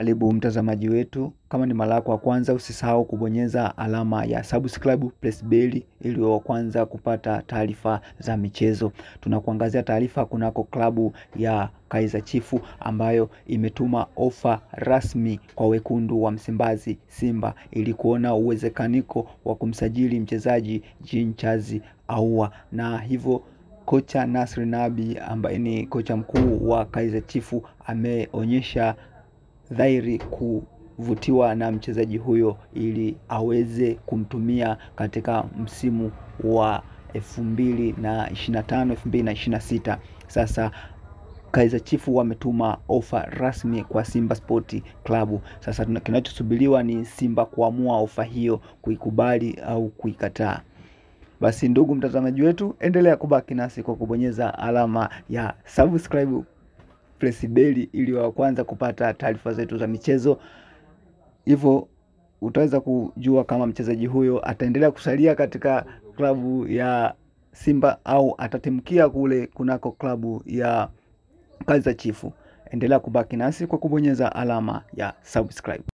Karibu mtazamaji wetu, kama ni mara yako ya kwanza usisahau kubonyeza alama ya subscribe press bell ili uwe wa kwanza kupata taarifa za michezo. Tunakuangazia taarifa kunako klabu ya Kaizer Chiefs ambayo imetuma ofa rasmi kwa wekundu wa Msimbazi Simba ili kuona uwezekaniko wa kumsajili mchezaji Jean Charles Ahoua, na hivyo kocha Nasri Nabi ambaye ni kocha mkuu wa Kaizer Chiefs ameonyesha dhahiri kuvutiwa na mchezaji huyo ili aweze kumtumia katika msimu wa 2025-2026. Sasa Kaizer Chiefs wametuma ofa rasmi kwa Simba Sport Club. Sasa kinachosubiriwa ni Simba kuamua ofa hiyo, kuikubali au kuikataa. Basi ndugu mtazamaji wetu, endelea kubaki nasi kwa kubonyeza alama ya subscribe press bell ili wa kwanza kupata taarifa zetu za michezo. Hivyo utaweza kujua kama mchezaji huyo ataendelea kusalia katika klabu ya Simba au atatimkia kule kunako klabu ya Kaizer Chiefs. Endelea kubaki nasi kwa kubonyeza alama ya subscribe.